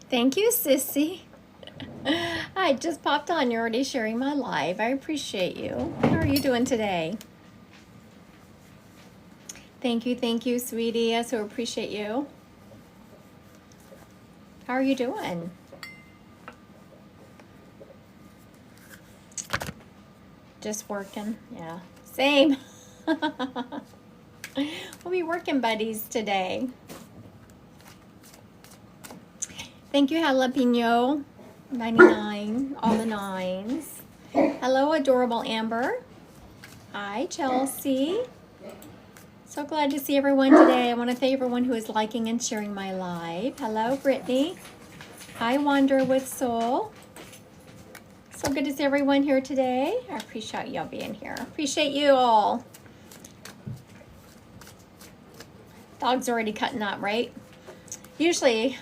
Thank you, Sissy. I just popped on. You're already sharing my live. I appreciate you. How are you doing today? Thank you, sweetie. I so appreciate you. How are you doing? Just working? Yeah. Same. We'll be working buddies today. Thank you, Jalapeno. 99. All the nines. Hello, adorable Amber. Hi, Chelsea. So glad to see everyone today. I want to thank everyone who is liking and sharing my live. Hello, Brittany. Hi, Wander with Soul. So good to see everyone here today. I appreciate y'all being here. Appreciate you all. Dog's already cutting up, right? Usually,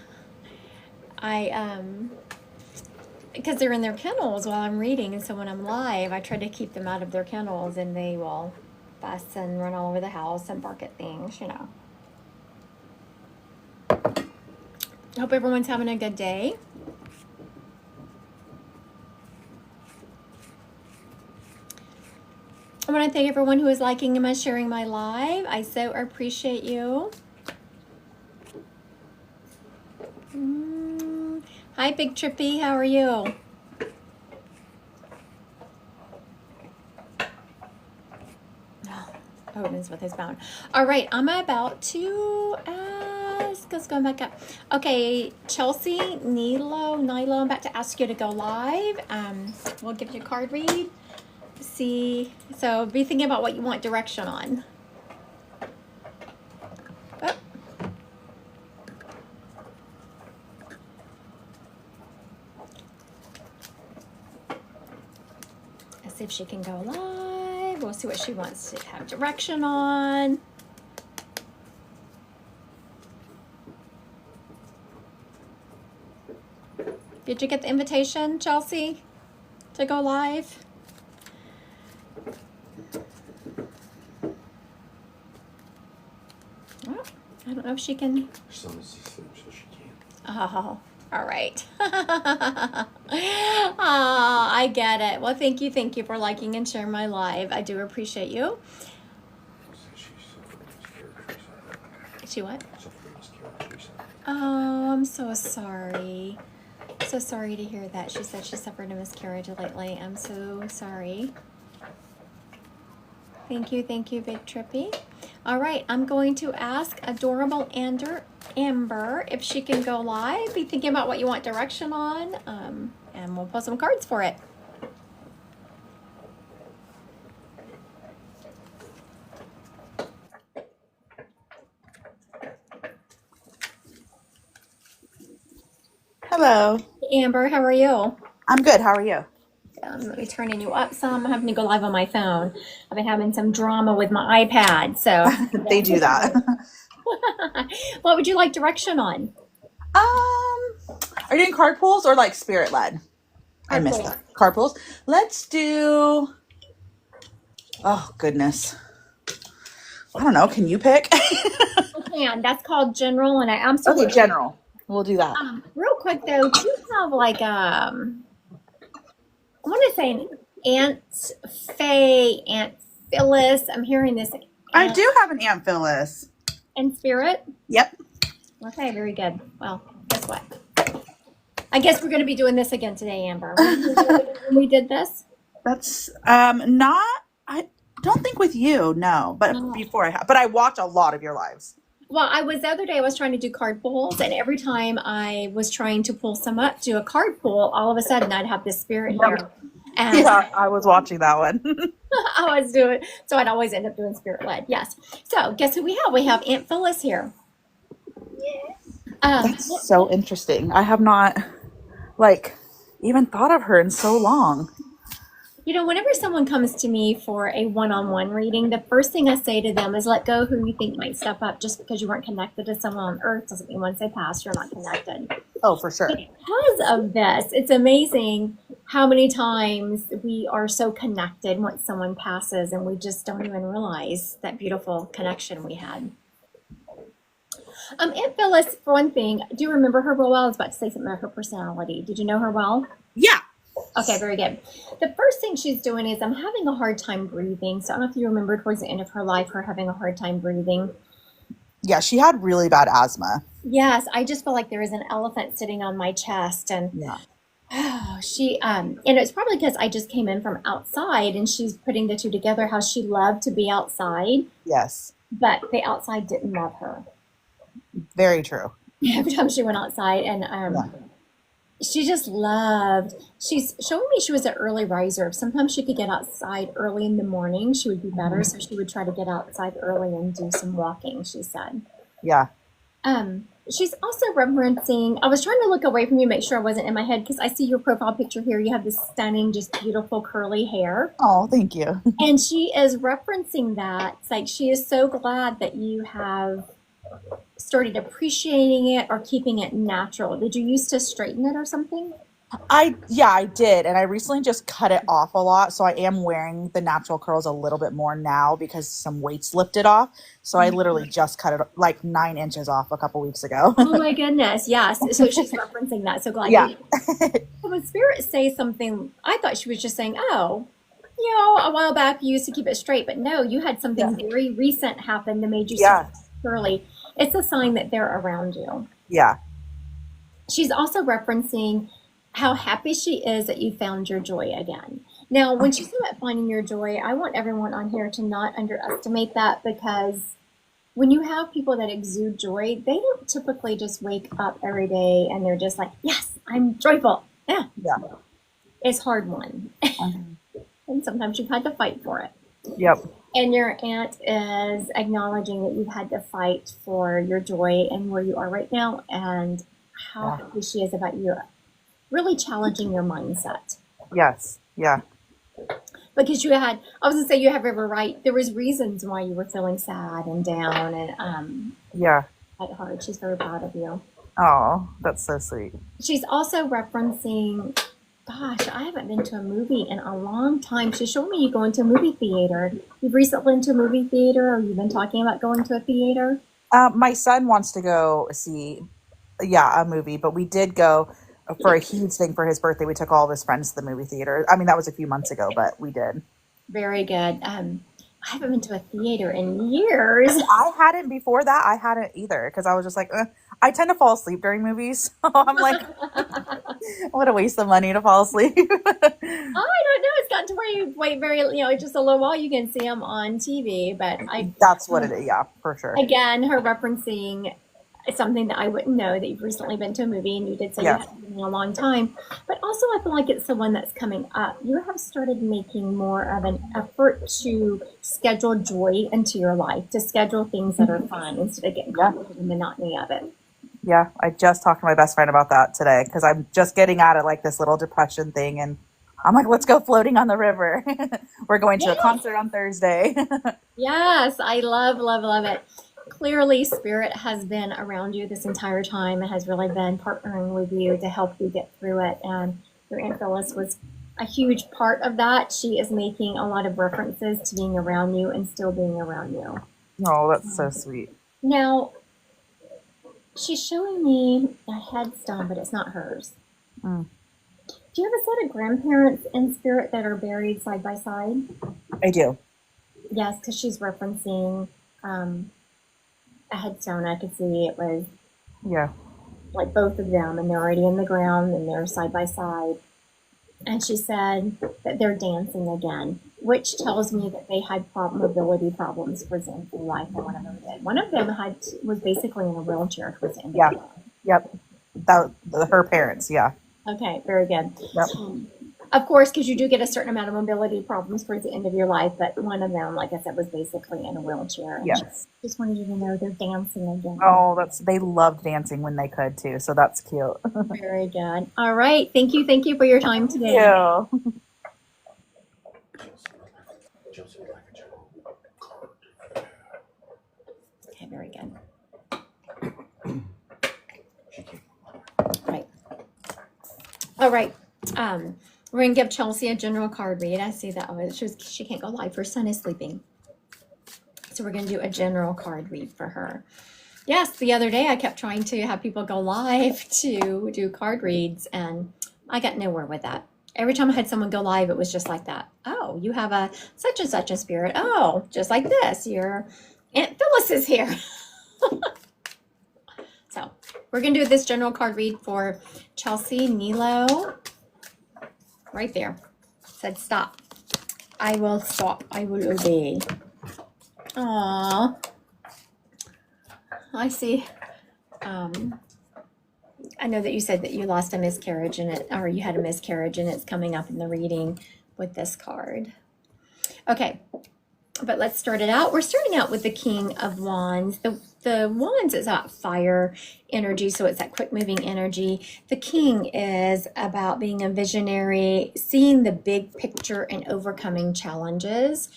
because they're in their kennels while I'm reading, and so when I'm live, I try to keep them out of their kennels, and they will fuss and run all over the house and bark at things, you know. I hope everyone's having a good day. I want to thank everyone who is liking and sharing my live. I so appreciate you. Hi, Big Trippy. How are you? Odin's with his bone. All right, I'm about to ask. Let's go back up. Okay, Chelsea, Nilo, I'm about to ask you to go live. We'll give you a card read. See, so be thinking about what you want direction on. Oh. Let's see if she can go live. We'll see what she wants to have direction on. Did you get the invitation, Chelsea, to go live? Oh, I don't know if she can. Her son is asleep, so she can't. Oh, all right. Oh, I get it. Well, thank you for liking and sharing my live. I do appreciate you. She suffered a miscarriage recently. She what? Suffered a miscarriage recently. Oh, I'm so sorry. So sorry to hear that. She said she suffered a miscarriage lately. I'm so sorry. Thank you, Big Trippy. All right, I'm going to ask adorable Amber if she can go live. Be thinking about what you want direction on, and we'll pull some cards for it. Hello. Amber, how are you? I'm good. How are you? Let me turning you up some. I'm having to go live on my phone. I've been having some drama with my iPad, so. They do that. What would you like direction on? Are you doing card pulls or like spirit led? I missed that. Card pulls. Let's do. Oh goodness. I don't know. Can you pick? And that's called general, and I absolutely. Okay, general. We'll do that. Real quick though, do you have like I want to say an Aunt Faye, Aunt Phyllis. I'm hearing this. I do have an Aunt Phyllis. And spirit. Yep. Okay, very good. Well, guess what? I guess we're going to be doing this again today, Amber. When we did this. That's not. I don't think with you. No, but before I have. But I watch a lot of your lives. Well, the other day I was trying to do card pulls, and every time I was trying to pull some up, do a card pull, all of a sudden I'd have this spirit here. And yeah, I was watching that one. I was doing, so I'd always end up doing spirit led. Yes. So guess who we have? We have Aunt Phyllis here. That's so interesting. I have not even thought of her in so long. You know, whenever someone comes to me for a one-on-one reading, the first thing I say to them is let go who you think might step up. Just because you weren't connected to someone on earth doesn't mean once they pass, you're not connected. Oh, for sure. Because of this, it's amazing how many times we are so connected once someone passes and we just don't even realize that beautiful connection we had. Aunt Phyllis, for one thing, do you remember her real well? I was about to say something about her personality. Did you know her well? Yeah. Okay, very good. The first thing she's doing is I'm having a hard time breathing. So I don't know if you remember towards the end of her life, her having a hard time breathing. Yeah, she had really bad asthma. Yes, I just feel like there is an elephant sitting on my chest, and Yeah. and it's probably because I just came in from outside, and she's putting the two together. How she loved to be outside, Yes. but the outside didn't love her. Very true. Every time she went outside, and Yeah. she just loved. She's showing me she was an early riser. Sometimes she could get outside early in the morning. She would be better, so she would try to get outside early and do some walking. She said. Yeah. She's also referencing. I was trying to look away from you, make sure I wasn't in my head, because I see your profile picture here. You have this stunning, just beautiful curly hair, Oh, thank you. and she is referencing that. It's like she is so glad that you have started appreciating it or keeping it natural. Did you used to straighten it or something? I did, and I recently just cut it off a lot, so I am wearing the natural curls a little bit more now because some weights lifted off. So I literally just cut it like 9 inches off a couple weeks ago. Oh my goodness, yes. So she's referencing that. So glad Yeah. you did. So when Spirit say something, I thought she was just saying, oh, a while back you used to keep it straight, but no, you had something very recent happen that made you Yeah. so curly. It's a sign that they're around you. Yeah. She's also referencing how happy she is that you found your joy again. Now, when she's talking about finding your joy, I want everyone on here to not underestimate that, because when you have people that exude joy, they don't typically just wake up every day and they're just like, yes, I'm joyful. Yeah. Yeah. It's hard won. And sometimes you've had to fight for it. Yep. And your aunt is acknowledging that you've had to fight for your joy and where you are right now, and how happy she is about you really challenging your mindset. Yes. Yeah. Because I was gonna say you have every right. There was reasons why you were feeling sad and down and Yeah. at heart. She's very proud of you. Oh, that's so sweet. She's also referencing, gosh, I haven't been to a movie in a long time. She showed me you going to a movie theater. You've recently been to a movie theater, or you've been talking about going to a theater? My son wants to go see, a movie, but we did go for a huge thing for his birthday. We took all of his friends to the movie theater. I mean, that was a few months ago, but we did. Very good. I haven't been to a theater in years. I hadn't before that. I hadn't either, because I was just like, I tend to fall asleep during movies. So I'm like, what a waste of money to fall asleep. I don't know. It's gotten to where you wait just a little while. You can see them on TV, but That's what it is. Yeah, for sure. again, her referencing something that I wouldn't know, that you've recently been to a movie, and you did say you haven't been in a long time. But also, I feel like it's the one that's coming up. You have started making more of an effort to schedule joy into your life, to schedule things that are fun instead of getting caught up in the monotony of it. Yeah, I just talked to my best friend about that today, because I'm just getting out of like this little depression thing, and I'm like, let's go floating on the river. We're going to a concert on Thursday. Yes, I love, love, love it. Clearly, Spirit has been around you this entire time and has really been partnering with you to help you get through it. And your Aunt Phyllis was a huge part of that. She is making a lot of references to being around you and still being around you. Oh, that's so sweet. Now, she's showing me a headstone, but it's not hers. Mm. Do you have a set of grandparents in Spirit that are buried side by side? I do. Yes, because she's referencing a headstone. I could see it was Yeah. like both of them, and they're already in the ground and they're side by side. And she said that they're dancing again, which tells me that they had mobility problems towards the end of their life, and one of them did. One of them was basically in a wheelchair towards the end of their life. Yep. Her parents. Yeah. Okay, very good. Yep. Of course, because you do get a certain amount of mobility problems towards the end of your life, but one of them, like I said, was basically in a wheelchair. And Yes. just wanted you to know they're dancing again. Oh, they loved dancing when they could too, so that's cute. Very good. All right. Thank you for your time today. Yeah. Chelsea would like a general card. Okay, very good. She can't. Right. All right. We're gonna give Chelsea a general card read. I see that she can't go live. Her son is sleeping, so we're gonna do a general card read for her. Yes, the other day I kept trying to have people go live to do card reads, and I got nowhere with that. Every time I had someone go live, it was just like that. Oh, you have a such and such a spirit. Oh, just like this. Your Aunt Phyllis is here. So we're going to do this general card read for Chelsea Nilo. Right there. Said stop. I will stop. I will obey. Aww. I see. I know that you said that you lost a miscarriage and or you had a miscarriage, and it's coming up in the reading with this card. Okay, but let's start it out. We're starting out with the King of Wands. The Wands is about fire energy, so it's that quick moving energy. The King is about being a visionary, seeing the big picture and overcoming challenges.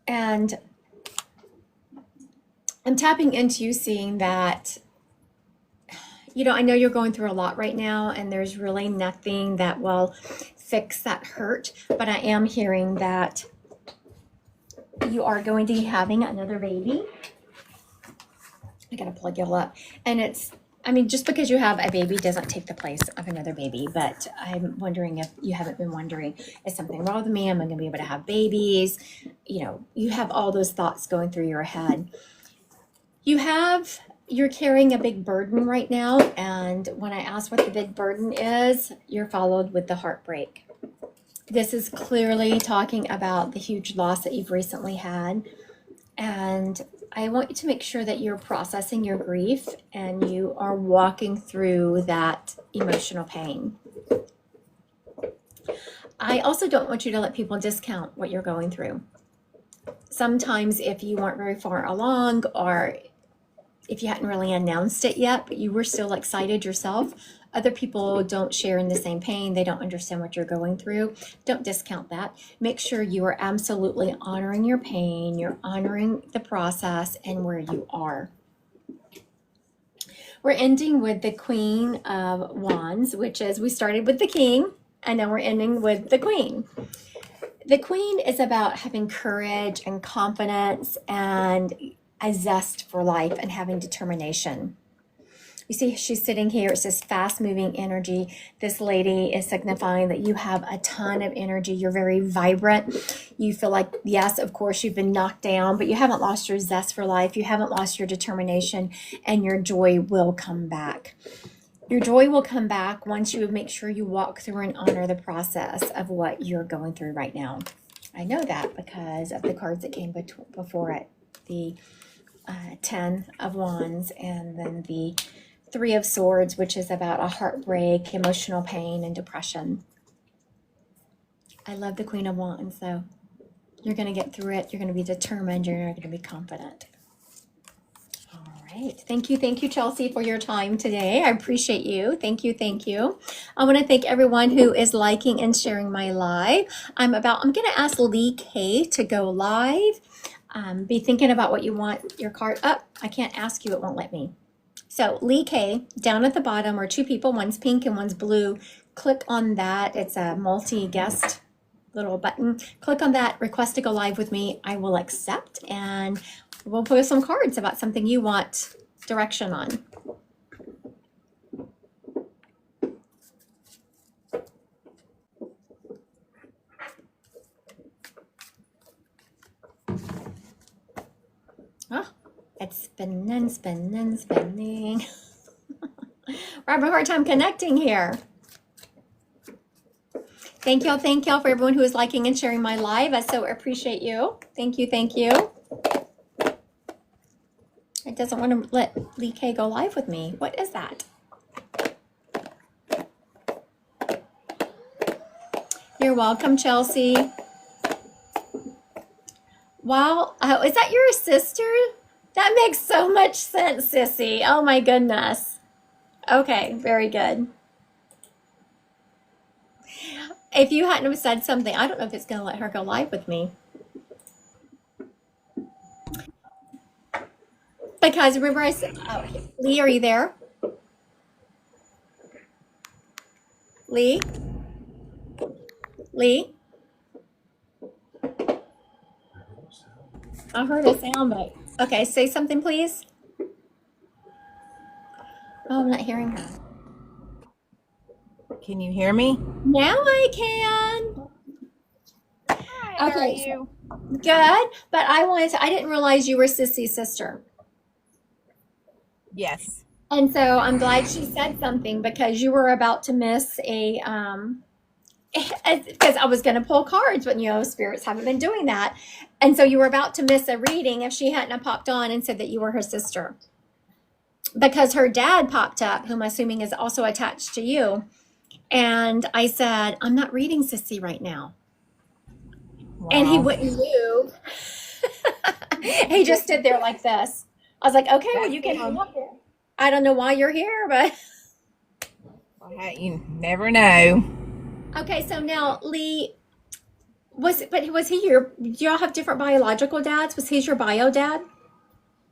And I'm tapping into you, seeing that, you know, I know you're going through a lot right now, and there's really nothing that will fix that hurt, but I am hearing that you are going to be having another baby. I gotta plug you all up. And it's, I mean, just because you have a baby doesn't take the place of another baby, but I'm wondering if you haven't been wondering, is something wrong with me? Am I gonna be able to have babies? You know, you have all those thoughts going through your head. You're carrying a big burden right now, and when I ask what the big burden is, you're followed with the heartbreak. This is clearly talking about the huge loss that you've recently had, and I want you to make sure that you're processing your grief and you are walking through that emotional pain. I also don't want you to let people discount what you're going through. Sometimes if you weren't very far along, or if you hadn't really announced it yet, but you were still excited yourself, other people don't share in the same pain. They don't understand what you're going through. Don't discount that. Make sure you are absolutely honoring your pain. You're honoring the process and where you are. We're ending with the Queen of Wands, which is, we started with the King, and now we're ending with the Queen. The Queen is about having courage and confidence and a zest for life and having determination. You see, she's sitting here. It's this fast-moving energy. This lady is signifying that you have a ton of energy. You're very vibrant. You feel like, yes, of course, you've been knocked down, but you haven't lost your zest for life. You haven't lost your determination, and your joy will come back. Your joy will come back once you make sure you walk through and honor the process of what you're going through right now. I know that because of the cards that came before it. The 10 of Wands, and then the 3 of Swords, which is about a heartbreak, emotional pain, and depression. I love the Queen of Wands, though. You're going to get through it. You're going to be determined. You're going to be confident. All right. Thank you, Chelsea, for your time today. I appreciate you. Thank you. I want to thank everyone who is liking and sharing my live. I'm going to ask Lee K to go live. Be thinking about what you want your card up. I can't ask you, it won't let me. So Lee K, down at the bottom are 2 people, one's pink and one's blue. Click on that. It's a multi-guest little button. Click on that, request to go live with me. I will accept, and we'll pull some cards about something you want direction on. Oh, it's spinning. We're having a hard time connecting here. Thank y'all for everyone who is liking and sharing my live. I so appreciate you. Thank you. It doesn't want to let Lee K go live with me. What is that? You're welcome, Chelsea. Wow, is that your sister? That makes so much sense, Sissy. Oh my goodness. Okay, very good. If you hadn't have said something, I don't know if it's going to let her go live with me. Because remember I said, oh, Lee, are you there? Lee? I heard a sound bite. Okay, say something, please. Oh, I'm not hearing her. Can you hear me? Now I can. Hi, how are Okay, you? good. But I didn't realize you were Sissy's sister. Yes. And so I'm glad she said something because you were about to miss because I was going to pull cards, but spirits haven't been doing that. And so you were about to miss a reading if she hadn't have popped on and said that you were her sister. Because her dad popped up, whom I'm assuming is also attached to you. And I said, I'm not reading Sissy right now. Wow. And he wouldn't move. He just stood there like this. I was like, okay, well, you can hang up there. I don't know why you're here, but Well, hey, you never know. okay. So now, Lee, was he do y'all have different biological dads? Was he your bio dad?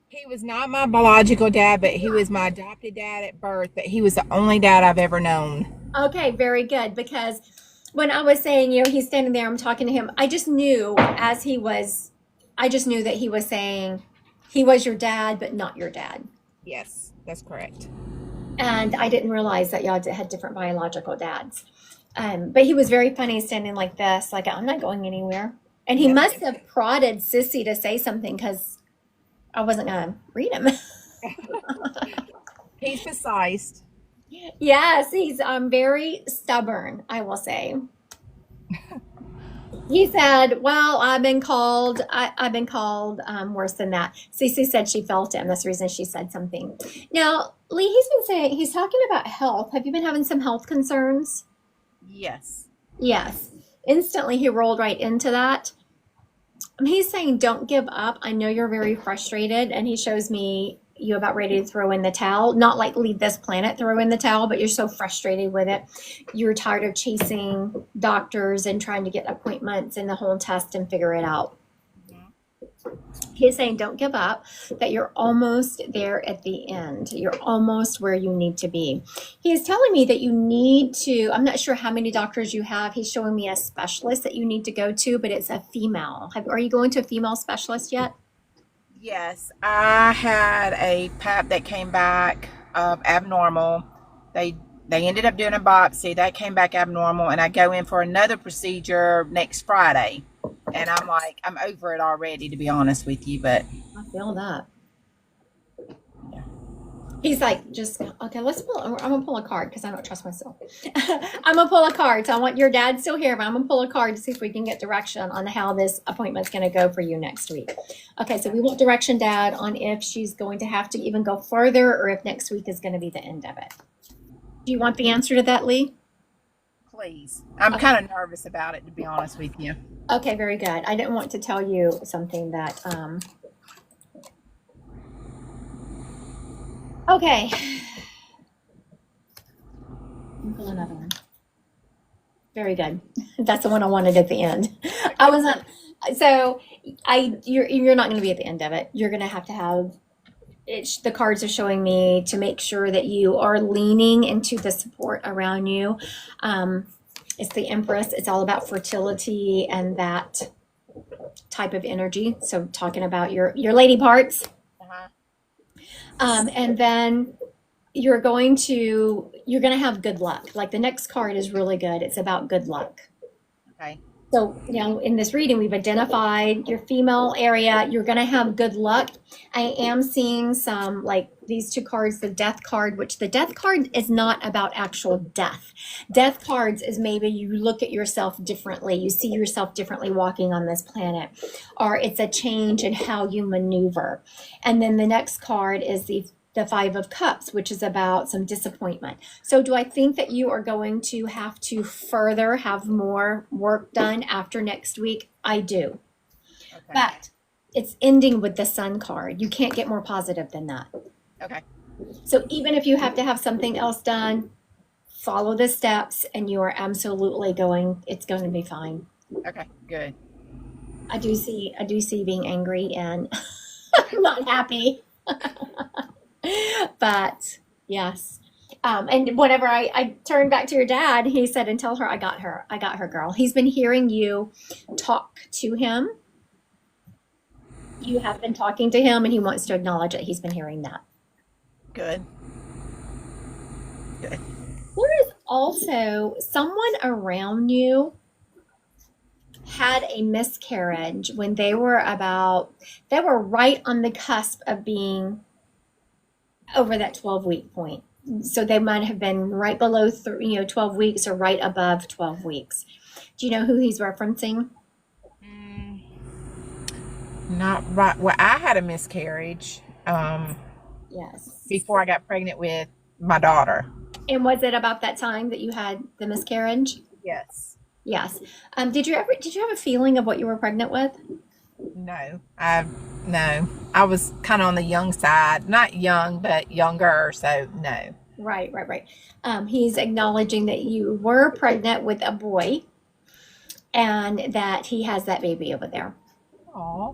He was not my biological dad, but he was my adopted dad at birth, but he was the only dad I've ever known. Okay, very good. Because when I was saying, he's standing there, I'm talking to him. I just knew that he was saying he was your dad, but not your dad. Yes, that's correct. And I didn't realize that y'all had different biological dads. But he was very funny standing like this, like, I'm not going anywhere. And he Yep. must have prodded Sissy to say something because I wasn't going to read him. He's precise. Yes, he's very stubborn, I will say. He said, well, I've been called worse than that. Cece said she felt it, and that's the reason she said something. Now, Lee, he's talking about health. Have you been having some health concerns? Yes. Yes. Instantly, he rolled right into that. He's saying, don't give up. I know you're very frustrated, and he shows me you about ready to throw in the towel. Not like leave this planet, throw in the towel, but you're so frustrated with it. You're tired of chasing doctors and trying to get appointments and the whole test and figure it out. He's saying, don't give up, that you're almost there at the end. You're almost where you need to be. He's telling me that you need to, I'm not sure how many doctors you have. He's showing me a specialist that you need to go to, but it's a female. Are you going to a female specialist yet? Yes. I had a pap that came back abnormal. They ended up doing a biopsy. That came back abnormal, and I go in for another procedure next Friday. And I'm like, I'm over it already, to be honest with you, but I feel that. He's like, okay, I'm gonna pull a card because I don't trust myself. I'm gonna pull a card. So I want your dad still here, but I'm gonna pull a card to see if we can get direction on how this appointment's gonna go for you next week. Okay, so we want direction, Dad, on if she's going to have to even go further or if next week is gonna be the end of it. Do you want the answer to that, Lee? please. I'm kind of nervous about it, to be honest with you. Okay, very good. I didn't want to tell you something that, okay. Pull another one. Very good. That's the one I wanted at the end. I was not, so you're not going to be at the end of it. You're going to have it. The cards are showing me to make sure that you are leaning into the support around you. It's the Empress. It's all about fertility and that type of energy. So talking about your lady parts. Uh-huh. And then you're going to have good luck. Like the next card is really good. It's about good luck. Okay. So, in this reading, we've identified your female area. You're going to have good luck. I am seeing some, like these two cards, the death card, which the death card is not about actual death. Death cards is maybe you look at yourself differently. You see yourself differently walking on this planet, or it's a change in how you maneuver. And then the next card is the Five of Cups, which is about some disappointment. So do I think that you are going to have to further have more work done after next week? I do. Okay. But it's ending with the Sun card. You can't get more positive than that. Okay. So even if you have to have something else done, follow the steps and you are absolutely it's going to be fine. Okay. Good. I do see being angry and not happy. But yes. And whenever I turned back to your dad, he said, and tell her I got her, girl. He's been hearing you talk to him. you have been talking to him and he wants to acknowledge that he's been hearing that. Good. Good. There is also someone around you had a miscarriage when they were right on the cusp of being over that 12-week point. So they might have been right below 12 weeks or right above 12 weeks. Do you know who he's referencing? Not right. Well, I had a miscarriage Yes. before I got pregnant with my daughter. And was it about that time that you had the miscarriage? Yes. Yes. Did you have a feeling of what you were pregnant with? No. I was kind of on the young side. Not young, but younger. So no. Right. He's acknowledging that you were pregnant with a boy and that he has that baby over there. Aw.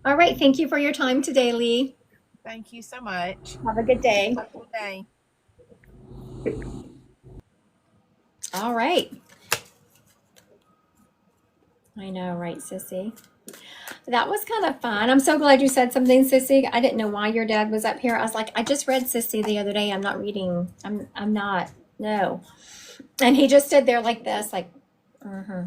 All right. Thank you for your time today, Lee. Thank you so much. Have a good day. Have a good day. All right. I know, right, Sissy? That was kind of fun. I'm so glad you said something, Sissy. I didn't know why your dad was up here. I was like, I just read Sissy the other day. I'm not reading. I'm not. No. And he just stood there like this, like, I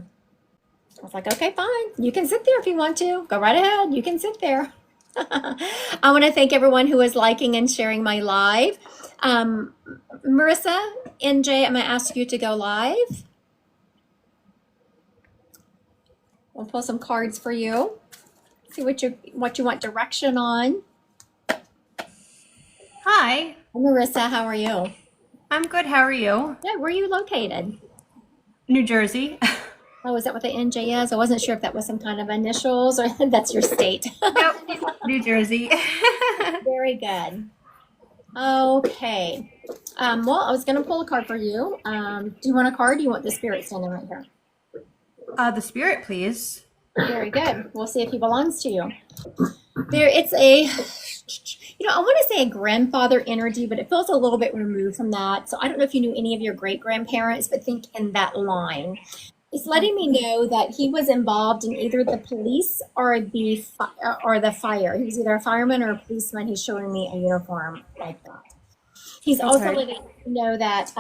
was like, okay, fine. You can sit there if you want to. Go right ahead. You can sit there. I want to thank everyone who is liking and sharing my live. Marissa, NJ, I'm going to ask you to go live. We'll pull some cards for you. See what you want direction on. Hi, Marissa, how are you? I'm good. How are you? Yeah, where are you located? New Jersey. Oh, is that what the NJ is? I wasn't sure if that was some kind of initials or that's your state. Yep, New Jersey. Very good. Okay. Well, I was going to pull a card for you. Do you want a card? Or do you want the spirit standing right here? The spirit, please. Very good. We'll see if he belongs to you. It's a, I want to say a grandfather energy, but it feels a little bit removed from that. So I don't know if you knew any of your great grandparents, but think in that line. It's letting me know that he was involved in either the police or the fire. He was either a fireman or a policeman. He's showing me a uniform like that. He's also Okay. letting me know that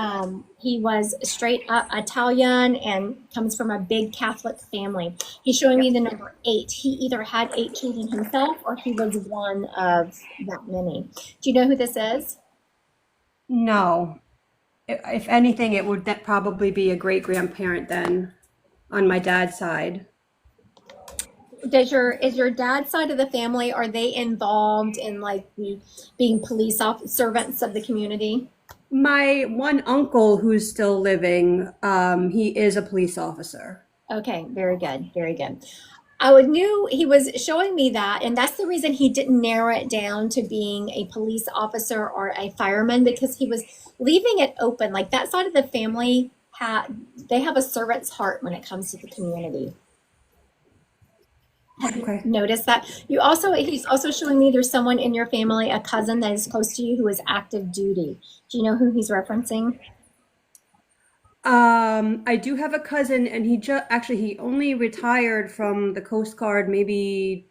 he was straight up Italian and comes from a big Catholic family. He's showing me the number 8. He either had 8 children himself or he was one of that many. Do you know who this is? No. If anything, it would probably be a great grandparent then, on my dad's side. Is your dad's side of the family, are they involved in like being police servants of the community? My one uncle who's still living, he is a police officer. Okay, very good, very good. I knew he was showing me that, and that's the reason he didn't narrow it down to being a police officer or a fireman, because he was leaving it open. Like that side of the family they have a servant's heart when it comes to the community. Okay. Notice that. He's also showing me there's someone in your family, a cousin that is close to you who is active duty. Do you know who he's referencing? I do have a cousin, and he only retired from the Coast Guard maybe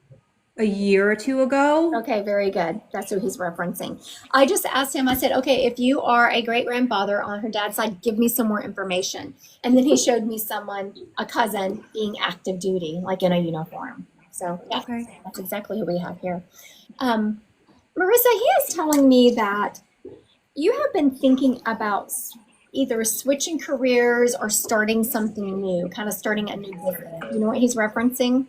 a year or two ago. Okay, very good. That's who he's referencing. I just asked him, I said, okay, if you are a great grandfather on her dad's side, give me some more information. And then he showed me a cousin being active duty, like in a uniform. So yeah, Okay. that's exactly who we have here. Marissa, he is telling me that you have been thinking about either switching careers or starting something new, kind of starting a new business. You know what he's referencing?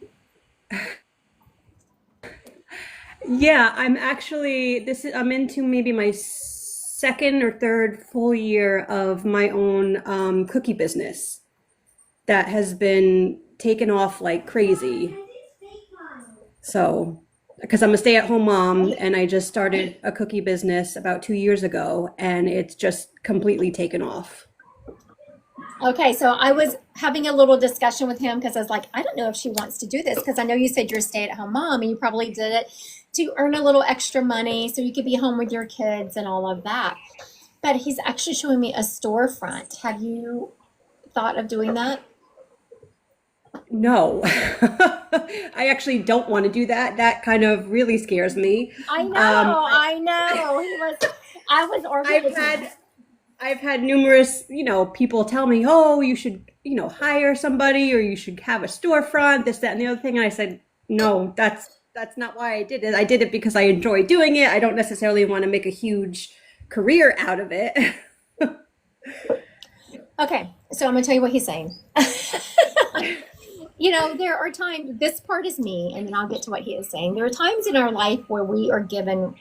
Yeah, I'm into maybe my second or third full year of my own cookie business that has been taken off like crazy. So, because I'm a stay-at-home mom and I just started a cookie business about 2 years ago, and it's just completely taken off. Okay, so I was having a little discussion with him because I was like, I don't know if she wants to do this, because I know you said you're a stay-at-home mom and you probably did it to earn a little extra money so you could be home with your kids and all of that. But he's actually showing me a storefront. Have you thought of doing that? No. I actually don't want to do that. That kind of really scares me. I know, Um, I know. I was I've organizing. had numerous, people tell me, "Oh, you should, hire somebody or you should have a storefront, this, that, and the other thing." And I said, "No, that's not why I did it. I did it because I enjoy doing it. I don't necessarily want to make a huge career out of it." Okay, so I'm gonna tell you what he's saying. There are times, this part is me, and then I'll get to what he is saying. There are times in our life where we are given,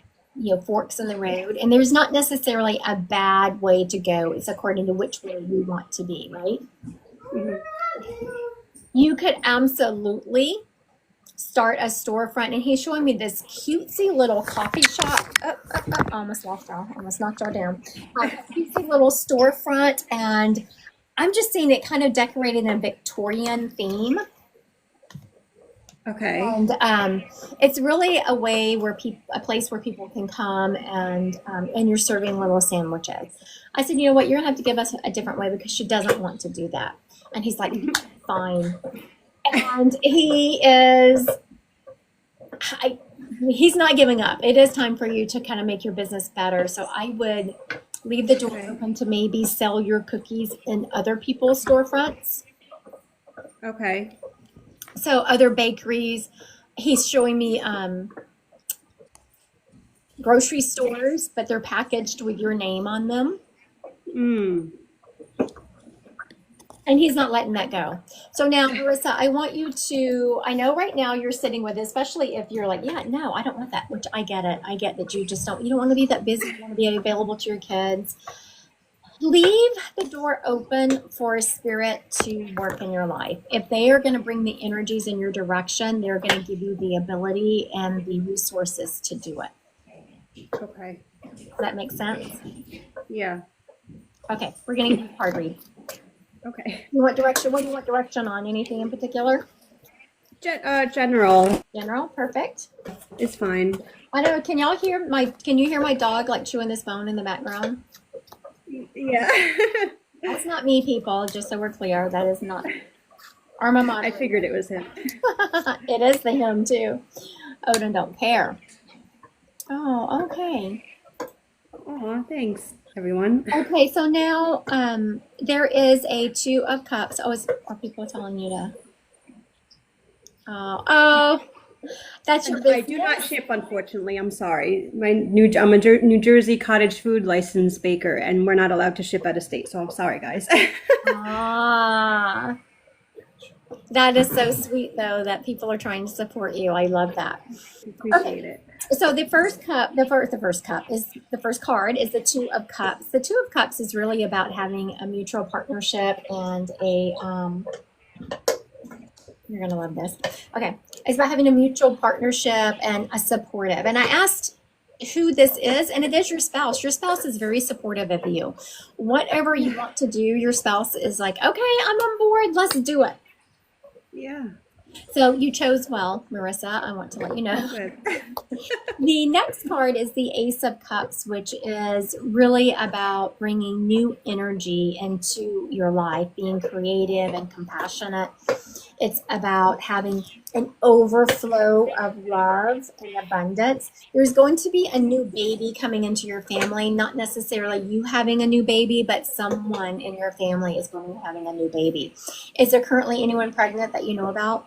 forks in the road, and there's not necessarily a bad way to go. It's according to which way we want to be, right? Mhm. You could absolutely start a storefront, and he's showing me this cutesy little coffee shop. I almost lost y'all. Almost knocked y'all down. Cutesy little storefront, and I'm just seeing it kind of decorated in a Victorian theme. Okay. And it's really a way where a place where people can come and you're serving little sandwiches. I said, you know what, you're gonna have to give us a different way because she doesn't want to do that. And he's like, fine. And he's not giving up. It is time for you to kind of make your business better. So I would leave the door open to maybe sell your cookies in other people's storefronts. Okay. So other bakeries. He's showing me grocery stores, but they're packaged with your name on them. Mm. And he's not letting that go. So now, Marissa, I want you to, I know right now you're sitting with, especially if you're like, yeah, no, I don't want that, which I get it. I get that you don't want to be that busy. You want to be available to your kids. Leave the door open for spirit to work in your life. If they are going to bring the energies in your direction, they're going to give you the ability and the resources to do it. Okay. Does that make sense? Yeah. Okay, we're going to give you a card read. Okay. What do you want direction on? Anything in particular? General General, perfect. is fine. I don't know. Can you hear my dog like chewing this bone in the background? Yeah. That's not me, people. Just so we're clear, that is not Arma I Mater. figured it was him. It is the him too. Odin don't care. Oh, okay. Oh, thanks, everyone. Okay, so now there is a Two of Cups. Are people telling you to? Oh, that's your I business. do not ship, unfortunately. I'm sorry. I'm a New Jersey cottage food licensed baker, and we're not allowed to ship out of state. So I'm sorry, guys. Ah, that is so sweet, though, that people are trying to support you. I love that. Appreciate it. So the first card is the Two of Cups. The Two of Cups is really about having a mutual partnership and you're gonna love this. Okay, it's about having a mutual partnership and a supportive. And I asked who this is, and it is your spouse. Your spouse is very supportive of you. Whatever you want to do, your spouse is like, okay, I'm on board. Let's do it. Yeah. So you chose well, Marissa. I want to let you know. Good. The next card is the Ace of Cups, which is really about bringing new energy into your life, being creative and compassionate. It's about having an overflow of love and abundance. There's going to be a new baby coming into your family, not necessarily you having a new baby, but someone in your family is going to be having a new baby. Is there currently anyone pregnant that you know about?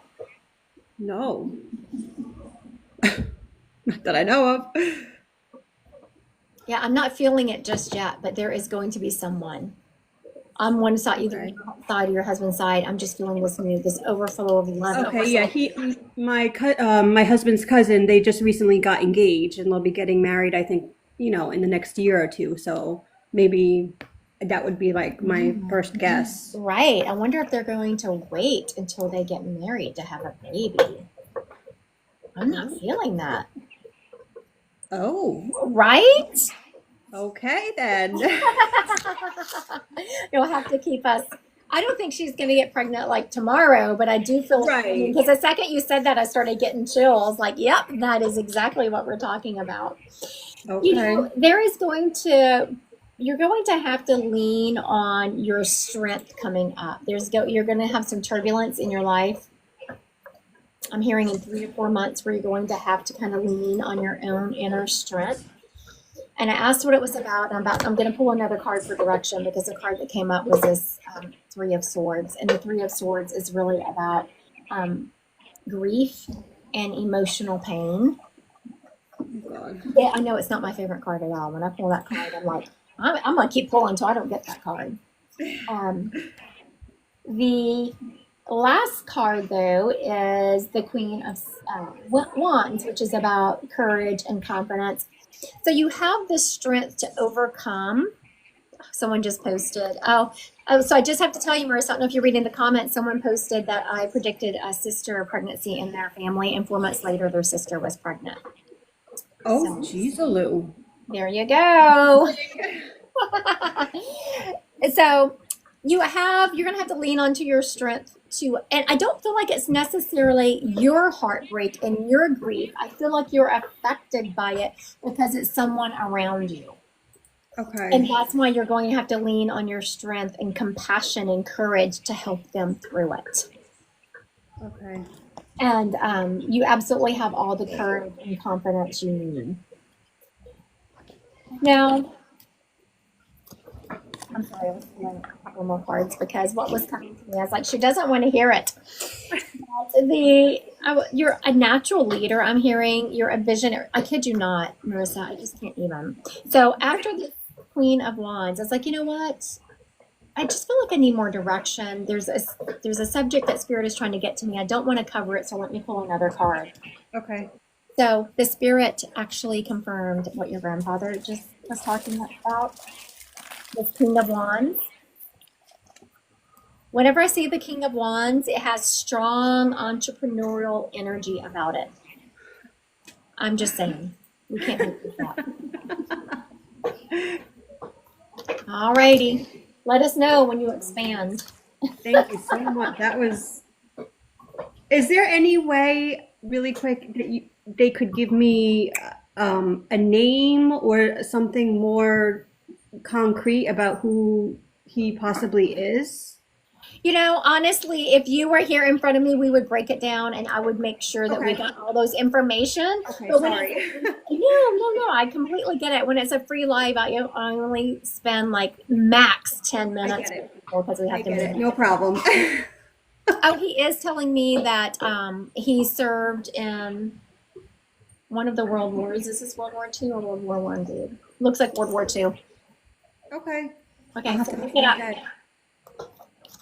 No. Not that I know of. Yeah, I'm not feeling it just yet, but there is going to be someone. On one side, either Okay. your side or your husband's side, I'm just feeling this overflow of love. Okay, yeah, my husband's cousin, they just recently got engaged and they'll be getting married, I think, in the next year or two. So maybe that would be like my first guess. Right. I wonder if they're going to wait until they get married to have a baby. I'm not feeling that. Oh, Right? okay then. You'll have to keep us. I don't think she's going to get pregnant like tomorrow, but I do feel Right. because the second you said that, I started getting chills. Like, yep, that is exactly what we're talking about. Okay. You're going to have to lean on your strength coming up. You're going to have some turbulence in your life I'm hearing in 3 to 4 months where you're going to have to kind of lean on your own inner strength. And I asked what it was about. I'm going to pull another card for direction because the card that came up was this Three of Swords. And the Three of Swords is really about grief and emotional pain. Oh, God. Yeah, I know it's not my favorite card at all. When I pull that card, I'm like, I'm going to keep pulling until I don't get that card. The last card, though, is the Queen of Wands, which is about courage and confidence. So you have the strength to overcome. Someone just posted. Oh, so I just have to tell you, Marissa, I don't know if you're reading the comments. Someone posted that I predicted a sister pregnancy in their family, and 4 months later, their sister was pregnant. Oh, geez, a little. There you go. So you're going to have to lean onto your strength to, and I don't feel like it's necessarily your heartbreak and your grief. I feel like you're affected by it because it's someone around you. Okay. And that's why you're going to have to lean on your strength and compassion and courage to help them through it. Okay. And you absolutely have all the courage and confidence you need. Now, I'm sorry, I was pulling a couple more cards because what was coming to me, I was like, she doesn't want to hear it. You're a natural leader. I'm hearing you're a visionary. I kid you not, Marissa. I just can't even. So after the Queen of Wands, I was like, you know what? I just feel like I need more direction. There's a subject that Spirit is trying to get to me. I don't want to cover it, so let me pull another card. Okay. So the Spirit actually confirmed what your grandfather just was talking about. This King of Wands. Whenever I see the King of Wands, it has strong entrepreneurial energy about it. I'm just saying. We can't do that. All righty. Let us know when you expand. Thank you so much. That was. Is there any way, really quick, that they could give me a name or something more concrete about who he possibly is? You know, honestly, if you were here in front of me, we would break it down and I would make sure that we got all those information. Okay, But sorry. No, I completely get it. When it's a free live, I only spend like max 10 minutes I get it. because we have I to get it. move. No problem. Oh, he is telling me that he served in one of the world wars. Is this World War II or World War One, dude? Looks like World War II. Okay. Okay, I'll have so to look look it up. at it.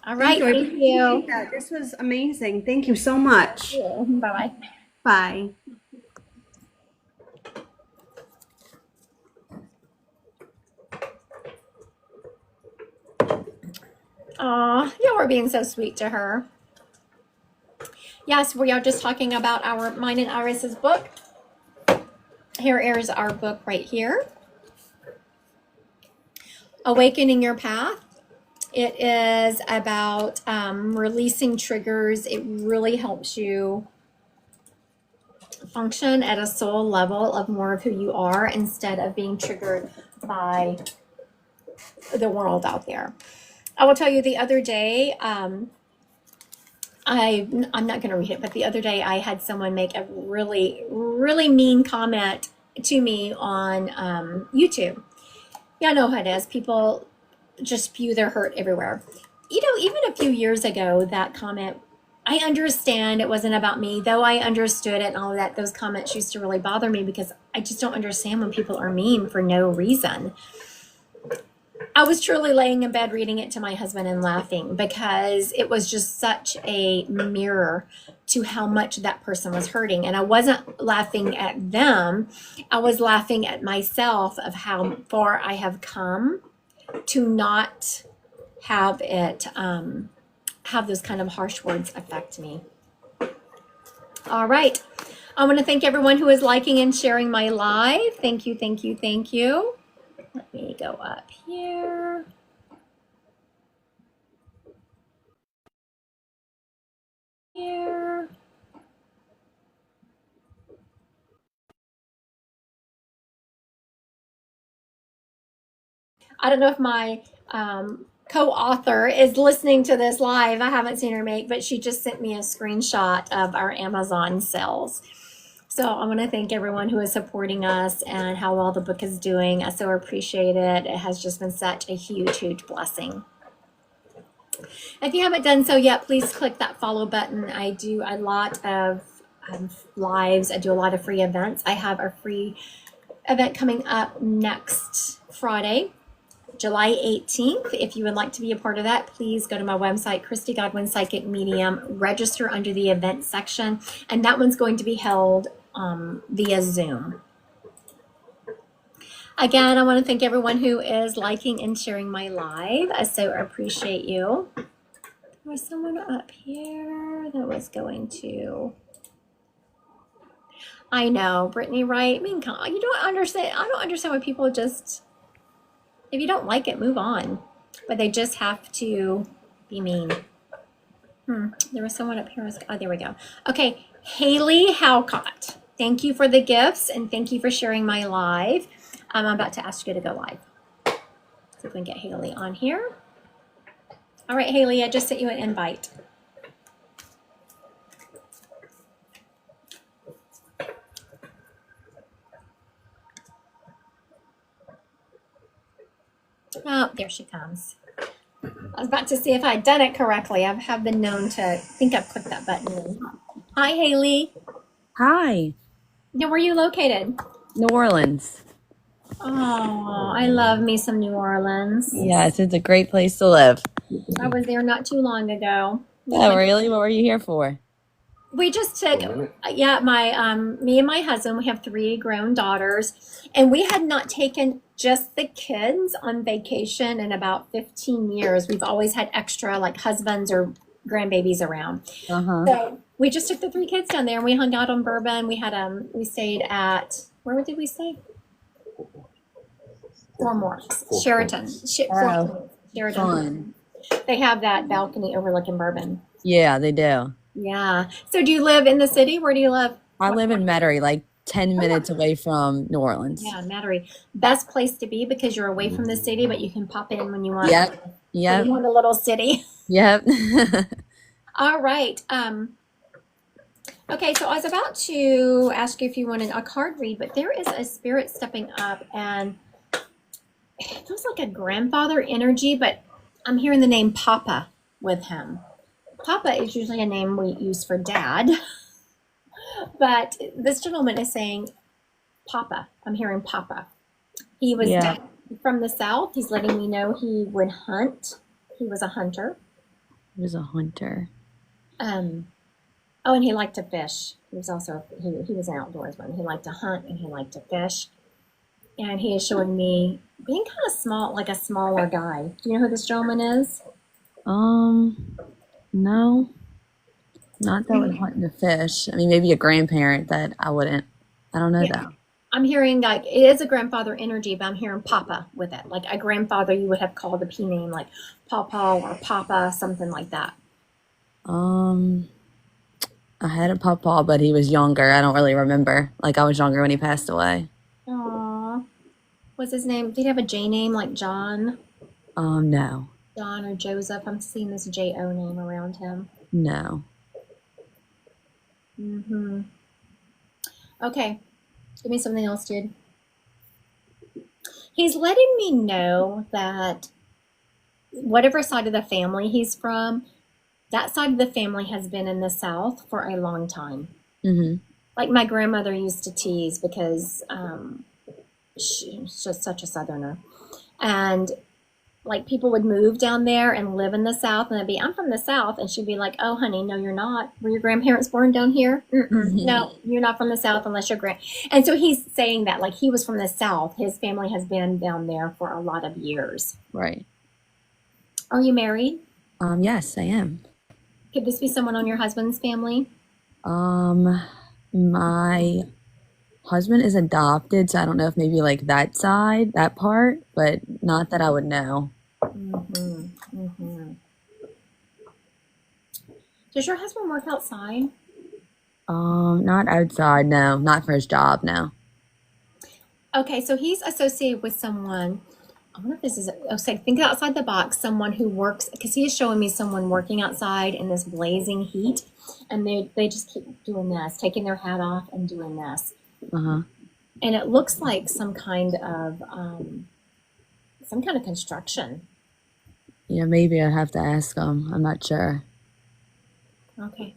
All right, I thank you. appreciate that. This was amazing. Thank you so much. Bye-bye. Bye. Aw, y'all were being so sweet to her. Yes, we are just talking about mine and Iris's book. Here is our book right here. Awakening Your Path. It is about releasing triggers. It really helps you function at a soul level of more of who you are instead of being triggered by the world out there. I will tell you the other day, I'm not going to read it, but the other day I had someone make a really, really mean comment to me on YouTube. Yeah, I know how it is. People just spew their hurt everywhere. You know, even a few years ago, that comment, I understand it wasn't about me, though I understood it and all of that. Those comments used to really bother me because I just don't understand when people are mean for no reason. I was truly laying in bed reading it to my husband and laughing because it was just such a mirror to how much that person was hurting. And I wasn't laughing at them. I was laughing at myself of how far I have come to not have it, have those kind of harsh words affect me. All right. I want to thank everyone who is liking and sharing my live. Thank you, thank you, thank you. Let me go up here. Here. I don't know if my co-author is listening to this live. I haven't seen her make, but she just sent me a screenshot of our Amazon sales. So I want to thank everyone who is supporting us and how well the book is doing. I so appreciate it. It has just been such a huge, huge blessing. If you haven't done so yet, please click that follow button. I do a lot of lives. I do a lot of free events. I have a free event coming up next Friday, July 18th. If you would like to be a part of that, please go to my website, Christy Godwin Psychic Medium, register under the event section, and that one's going to be held via Zoom. Again, I want to thank everyone who is liking and sharing my live. I so appreciate you. There was someone up here that was going to... I know, Brittany, right? I mean, you don't understand. I don't understand why people just... If you don't like it, move on. But they just have to be mean. There was someone up here. Oh, there we go. Okay, Haley Halcott. Thank you for the gifts and thank you for sharing my live. I'm about to ask you to go live. See if we can get Haley on here. All right, Haley, I just sent you an invite. Oh, there she comes. I was about to see if I had done it correctly. I have been known to think I've clicked that button. Hi, Haley. Hi, Now, where are you located? New Orleans. Oh, I love me some New Orleans. Yes, it's a great place to live. I was there not too long ago. Oh, really? What were you here for? We just took, my me and my husband, we have 3 grown daughters, and we had not taken just the kids on vacation in about 15 years. We've always had extra like husbands or grandbabies around. So we just took the 3 kids down there and we hung out on Bourbon. We had we stayed at, where did we stay? Four Points. Sheraton. Sheraton. Fun. They have that balcony overlooking Bourbon. Yeah, they do. Yeah. So do you live in the city? Where do you live? I live in Metairie, like 10 minutes away from New Orleans. Yeah, Metairie. Best place to be because you're away from the city, but you can pop in when you want. Yep. When Yep. you want a little city. Yep. All right. Okay, so I was about to ask you if you wanted a card read, but there is a spirit stepping up and it feels like a grandfather energy, but I'm hearing the name Papa with him. Papa is usually a name we use for dad, but this gentleman is saying Papa. I'm hearing Papa. He was from the South. He's letting me know he would hunt. He was a hunter. He was a hunter. Oh, and he liked to fish. He was also he was an outdoorsman. He liked to hunt and he liked to fish. And he is showing me being kind of small, like a smaller guy. Do you know who this gentleman is? No. Not that would hunt the fish. I mean, maybe a grandparent that I don't know though. I'm hearing like it is a grandfather energy, but I'm hearing Papa with it. Like a grandfather you would have called a P name like Pawpaw or Papa, something like that. I had a pawpaw, but he was younger. I don't really remember. Like I was younger when he passed away. Aww. What's his name? Did he have a J name like John? No. John or Joseph? I'm seeing this J-O name around him. No. Okay. Give me something else, dude. He's letting me know that whatever side of the family he's from, that side of the family has been in the South for a long time. Like my grandmother used to tease because she's just such a Southerner. And like people would move down there and live in the South and they'd be, I'm from the South. And she'd be like, oh, honey, no, you're not. Were your grandparents born down here? No, you're not from the South unless you're And so he's saying that like he was from the South. His family has been down there for a lot of years. Right. Are you married? Yes, I am. Could this be someone on your husband's family? My husband is adopted, so I don't know if maybe like that side, that part, but not that I would know. Does your husband work outside? Not outside, no. Not for his job, no. Okay, so he's associated with someone I wonder if this is, say, think outside the box, someone who works, because he is showing me someone working outside in this blazing heat, and they just keep doing this, taking their hat off and doing this. Uh-huh. And it looks like some kind of construction. Yeah, maybe I'd have to ask him. I'm not sure. Okay.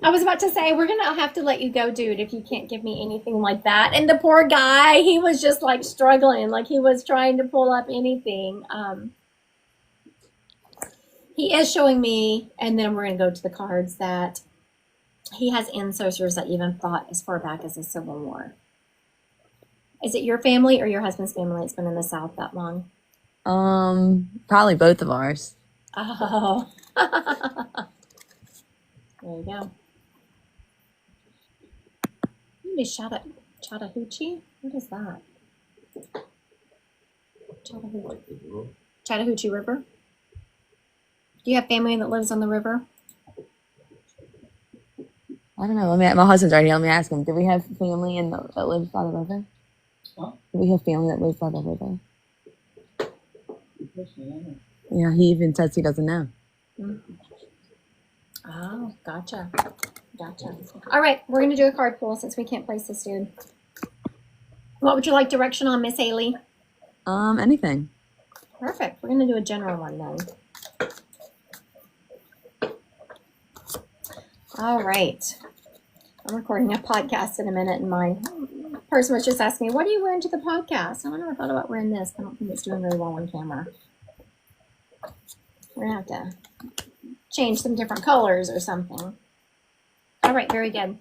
I was about to say, we're going to have to let you go, dude, if you can't give me anything like that. And the poor guy, he was just like struggling, like he was trying to pull up anything. He is showing me, and then we're going to go to the cards, that he has ancestors that even fought as far back as the Civil War. Is it your family or your husband's family that's been in the South that long? Probably both of ours. Oh. There you go. Maybe Chattahoochee? What is that? Chattahoochee River? Do you have family that lives on the river? I don't know. My husband's right here. Let me ask him. Do we have family that lives by the river? Huh? Do we have family that lives by the river? Yeah, he even says he doesn't know. Oh, gotcha. All right, we're going to do a card pull since we can't place this dude. What would you like direction on, Miss Haley? Anything. Perfect. We're going to do a general one then. All right. I'm recording a podcast in a minute, and my person was just asking me, what are you wearing to the podcast? I never thought about wearing this. I don't think it's doing very well on camera. We're going to have to change some different colors or something. All right, very good.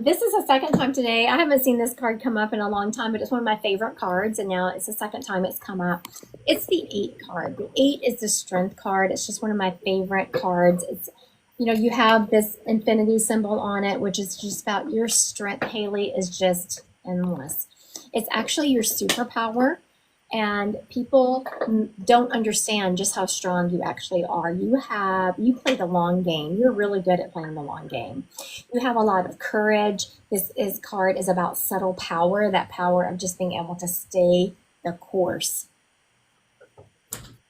This is the second time today. I haven't seen this card come up in a long time, but it's one of my favorite cards, and now it's the second time it's come up. It's the 8 card. The 8 is the strength card. It's just one of my favorite cards. It's, you know, you have this infinity symbol on it, which is just about your strength, Haley, is just endless. It's actually your superpower. And people don't understand just how strong you actually are. You play the long game. You're really good at playing the long game. You have a lot of courage. This card is about subtle power, that power of just being able to stay the course.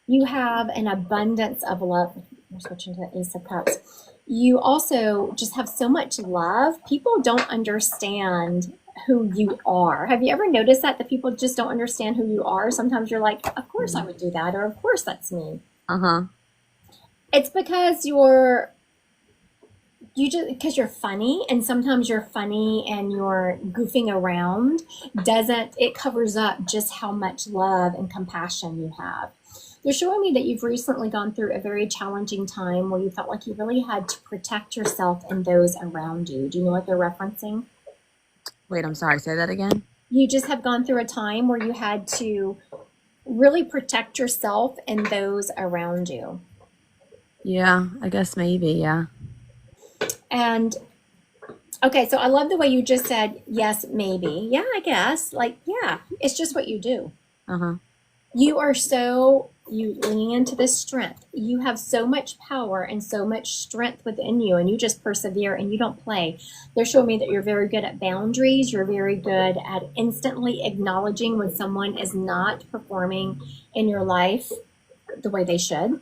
You have an abundance of love. We're switching to the Ace of Cups. You also just have so much love. People don't understand who you are. Have you ever noticed that people just don't understand who you are? Sometimes you're like, of course I would do that, or of course that's me. It's because you're funny, and sometimes you're funny and you're goofing around it covers up just how much love and compassion you have. They're showing me that you've recently gone through a very challenging time where you felt like you really had to protect yourself and those around you. Do you know what they're referencing? Wait, I'm sorry. Say that again. You just have gone through a time where you had to really protect yourself and those around you. Yeah, I guess maybe, yeah. And, okay, so I love the way you just said, yes, maybe. Yeah, I guess. Like, yeah, it's just what you do. You lean into this strength. You have so much power and so much strength within you, and you just persevere and you don't play. They're showing me that you're very good at boundaries. You're very good at instantly acknowledging when someone is not performing in your life the way they should,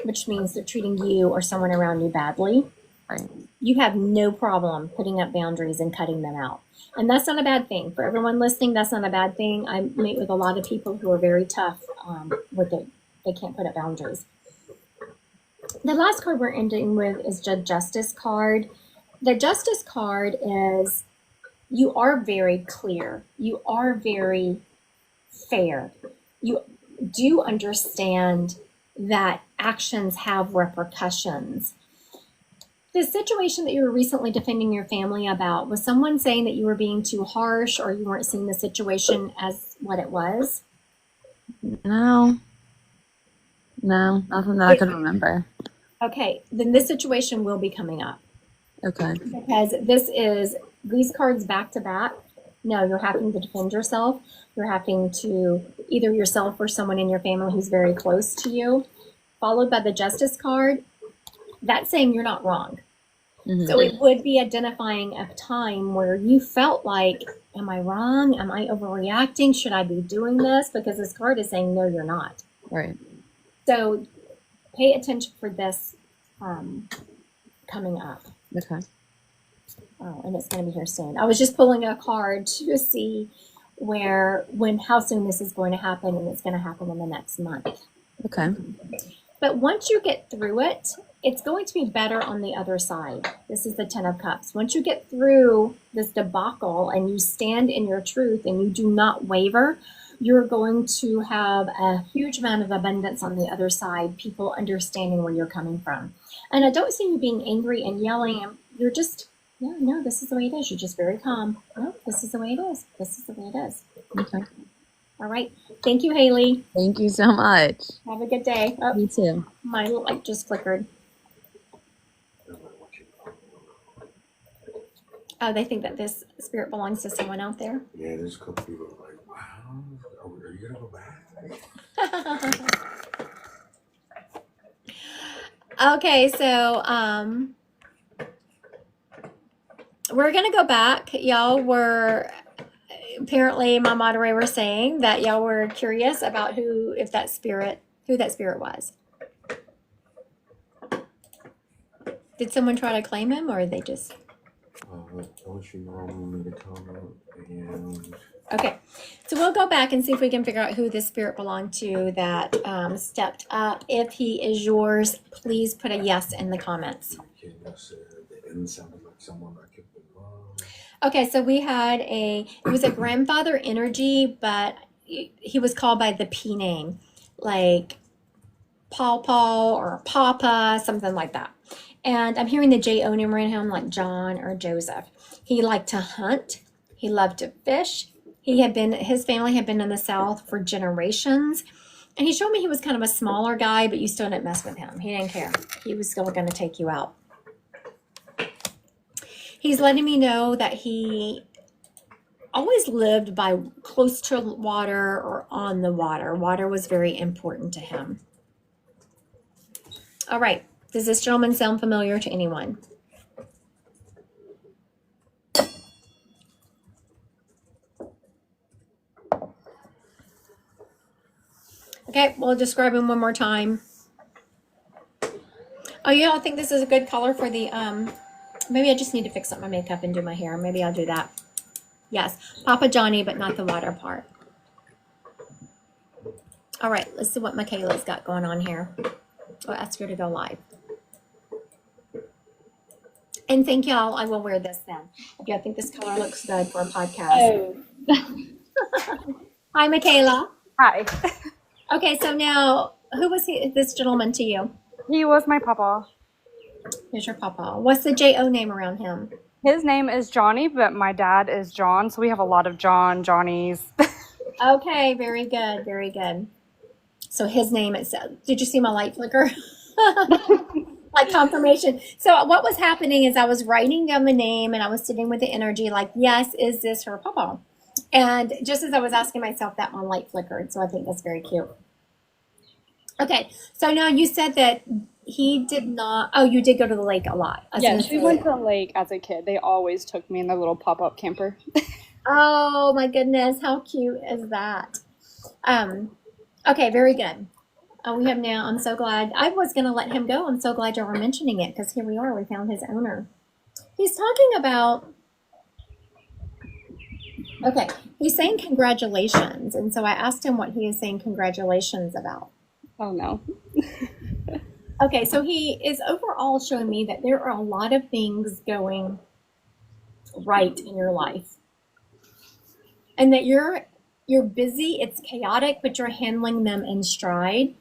which means they're treating you or someone around you badly. Right. You have no problem putting up boundaries and cutting them out. And that's not a bad thing. For everyone listening, that's not a bad thing. I meet with a lot of people who are very tough with it. They can't put up boundaries. The last card we're ending with is the Justice card. The Justice card is, you are very clear. You are very fair. You do understand that actions have repercussions. The situation that you were recently defending your family about, was someone saying that you were being too harsh or you weren't seeing the situation as what it was? No, nothing that I could remember. Okay, then this situation will be coming up. Okay. Because these cards back to back. No, you're having to defend yourself. You're having to, either yourself or someone in your family who's very close to you, followed by the Justice card. That's saying you're not wrong. So it would be identifying a time where you felt like, am I wrong? Am I overreacting? Should I be doing this? Because this card is saying, no, you're not. Right. So pay attention for this coming up. Okay. Oh, and it's going to be here soon. I was just pulling a card to see how soon this is going to happen, and it's going to happen in the next month. Okay. But once you get through it, it's going to be better on the other side. This is the Ten of Cups. Once you get through this debacle and you stand in your truth and you do not waver, you're going to have a huge amount of abundance on the other side, people understanding where you're coming from. And I don't see you being angry and yelling. You're just, yeah, no, this is the way it is. You're just very calm. No, this is the way it is. This is the way it is. Okay. All right. Thank you, Haley. Thank you so much. Have a good day. Oh, You too. my light just flickered. Oh, they think that this spirit belongs to someone out there. Yeah, there's a couple people like, wow, are you gonna go back? Okay, so we're gonna go back. Y'all were apparently my moderator was saying that y'all were curious about who that spirit was. Did someone try to claim him, or they just? Don't you normally need to come and Okay, so we'll go back and see if we can figure out who this spirit belonged to that stepped up. If he is yours, please put a yes in the comments. kid said the end sounded like someone I kept in mind. Okay, so we had it was a grandfather energy, but he was called by the P name, like Paw or Papa, something like that. And I'm hearing the J-O name around him, like John or Joseph. He liked to hunt. He loved to fish. His family had been in the South for generations. And he showed me he was kind of a smaller guy, but you still didn't mess with him. He didn't care. He was still going to take you out. He's letting me know that he always lived close to water or on the water. Water was very important to him. All right. Does this gentleman sound familiar to anyone? Okay, we'll describe him one more time. Oh, yeah, I think this is a good color for the, maybe I just need to fix up my makeup and do my hair. Maybe I'll do that. Yes, Papa Johnny, but not the water part. All right, let's see what Michaela's got going on here. I'll ask her to go live. And thank y'all. I will wear this then. Yeah, I think this color looks good for a podcast. Oh. Hi, Michaela. Hi. Okay, so now, who was this gentleman to you? He was my papa. Here's your papa. What's the J-O name around him? His name is Johnny, but my dad is John, so we have a lot of Johnnies. Okay, very good, very good. So his name, did you see my light flicker? Like confirmation. So what was happening is I was writing down the name and I was sitting with the energy like, yes, is this her papa? And just as I was asking myself that, my light flickered. So I think that's very cute. Okay, so now you said that he did not, you did go to the lake a lot. Yes, we went to the lake as a kid. They always took me in their little pop-up camper. Oh my goodness, how cute is that? Okay, very good. We have now, I'm so glad. I was going to let him go. I'm so glad y'all were mentioning it because here we are. We found his owner. He's talking about, okay, he's saying congratulations. And so I asked him what he is saying congratulations about. Oh, no. Okay, so he is overall showing me that there are a lot of things going right in your life. And that you're busy, it's chaotic, but you're handling them in stride.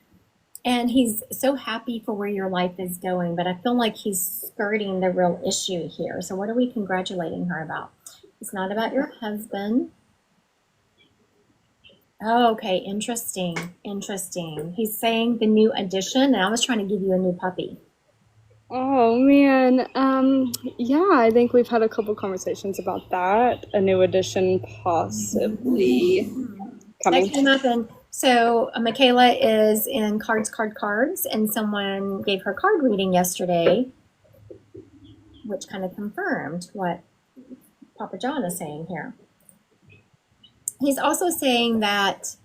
And he's so happy for where your life is going, but I feel like he's skirting the real issue here. So what are we congratulating her about? It's not about your husband. Oh, okay, interesting, interesting. He's saying the new addition, and I was trying to give you a new puppy. Oh, man. Yeah, I think we've had a couple conversations about that. A new edition possibly coming. That came up, and so Michaela is in cards, and someone gave her card reading yesterday which kind of confirmed what Papa John is saying here. He's also saying that,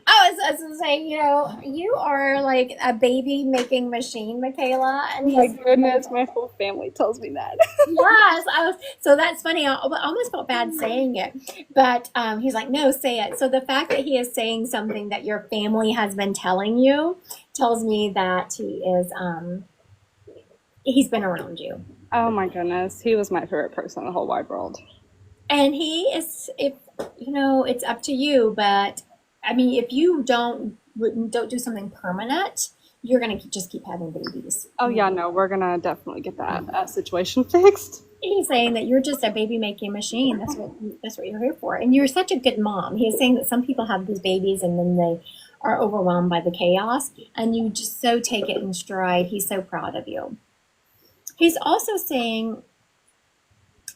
I was saying, you are like a baby making machine, Michaela. And Oh my he's, goodness, my whole family tells me that. yes, so that's funny. I almost felt bad saying it, but he's like, no, say it. So the fact that he is saying something that your family has been telling you tells me that he's been around you. Oh my goodness, he was my favorite person in the whole wide world. And it's up to you, but I mean, if you don't do something permanent, you're gonna just keep having babies. Oh yeah, no, we're gonna definitely get that situation fixed. He's saying that you're just a baby making machine. That's what you're here for, and you're such a good mom. He's saying that some people have these babies and then they are overwhelmed by the chaos, and you just so take it in stride. He's so proud of you. He's also saying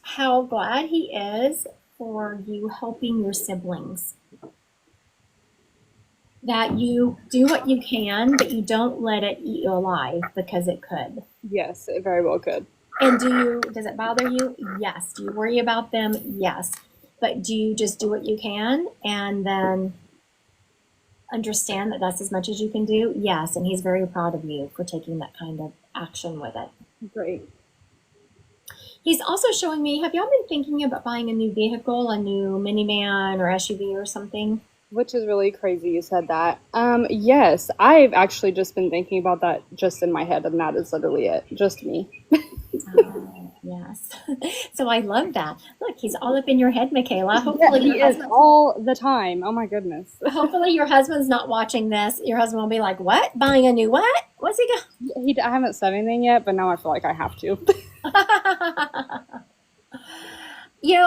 how glad he is for you helping your siblings. That you do what you can, but you don't let it eat you alive because it could. Yes, it very well could. And does it bother you? Yes. Do you worry about them? Yes. But do you just do what you can and then understand that that's as much as you can do? Yes. And he's very proud of you for taking that kind of action with it. Great. He's also showing me, have y'all been thinking about buying a new vehicle, a new minivan or SUV or something? Which is really crazy you said that. Yes, I've actually just been thinking about that just in my head, and that is literally it. Just me. Oh, yes. So I love that. Look, he's all up in your head, Michaela. Yeah, Hopefully he is all the time. Oh my goodness. Hopefully your husband's not watching this. Your husband will be like, what? Buying a new what? What's he going? I haven't said anything yet, but now I feel like I have to.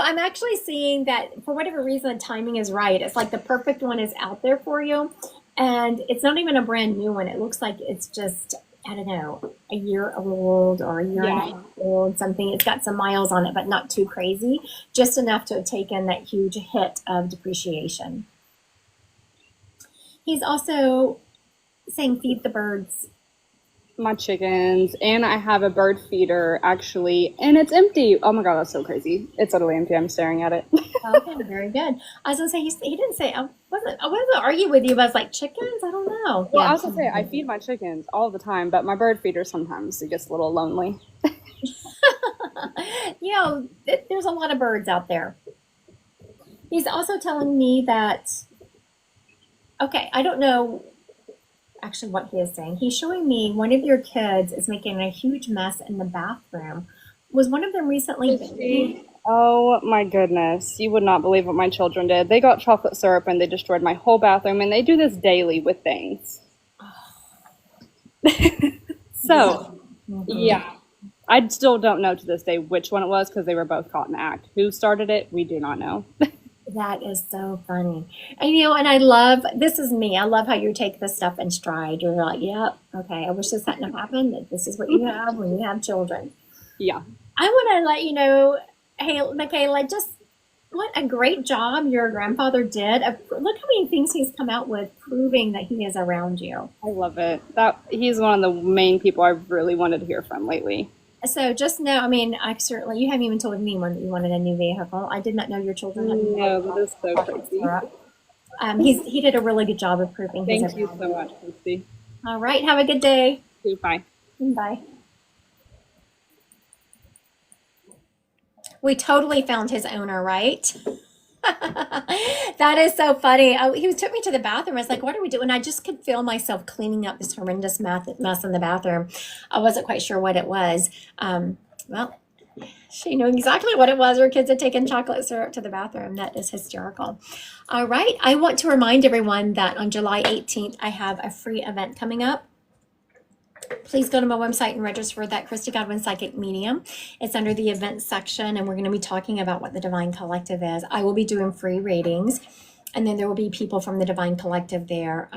I'm actually seeing that for whatever reason, the timing is right. It's like the perfect one is out there for you. And it's not even a brand new one. It looks like it's just, I don't know, a year old or a year and a half old, something. It's got some miles on it, but not too crazy. Just enough to have taken that huge hit of depreciation. He's also saying feed the birds. My chickens, and I have a bird feeder actually, and it's empty. Oh my god, that's so crazy. It's totally empty. I'm staring at it. Okay, very good. I was gonna say he didn't say I wasn't arguing with you, but I was like chickens. I don't know. Well, I was gonna say I feed my chickens all the time, but my bird feeder sometimes it gets a little lonely. There's a lot of birds out there. He's also telling me that. Okay, I don't know. Actually, what he is saying. He's showing me one of your kids is making a huge mess in the bathroom. Was one of them recently? Oh my goodness. You would not believe what my children did. They got chocolate syrup and they destroyed my whole bathroom, and they do this daily with things. So, yeah. I still don't know to this day which one it was because they were both caught in the act. Who started it? We do not know. That is so funny. And I love, this is me. I love how you take this stuff in stride. You're like, yep, okay, I wish this hadn't happened. This is what you have when you have children. Yeah. I want to let you know, hey, Michaela, just what a great job your grandfather did. Look how many things he's come out with proving that he is around you. I love it. He's one of the main people I've really wanted to hear from lately. So just know, you haven't even told anyone that you wanted a new vehicle. I did not know your children had No, that is so crazy. He did a really good job of proving his Thank you so much, Christy. All right, have a good day. Bye. Bye. We totally found his owner, right? That is so funny. He took me to the bathroom. I was like, what are we doing? I just could feel myself cleaning up this horrendous mess in the bathroom. I wasn't quite sure what it was. Well, she knew exactly what it was. Her kids had taken chocolate syrup to the bathroom. That is hysterical. All right. I want to remind everyone that on July 18th, I have a free event coming up. Please go to my website and register for that, Christy Godwin Psychic Medium. It's under the events section, and we're going to be talking about what the Divine Collective is. I will be doing free readings, and then there will be people from the Divine Collective there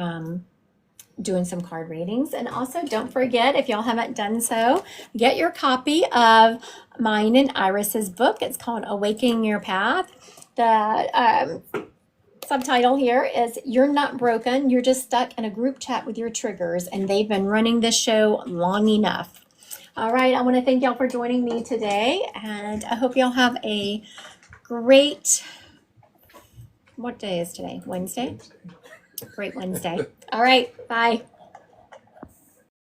doing some card readings. And also, don't forget, if y'all haven't done so, get your copy of mine and Iris's book. It's called Awakening Your Path. The subtitle here is You're Not Broken, You're Just Stuck in a Group Chat with Your Triggers, and they've been running this show long enough. All right, I want to thank y'all for joining me today, and I hope y'all have a great, what day is today? Wednesday? Great Wednesday. All right, bye.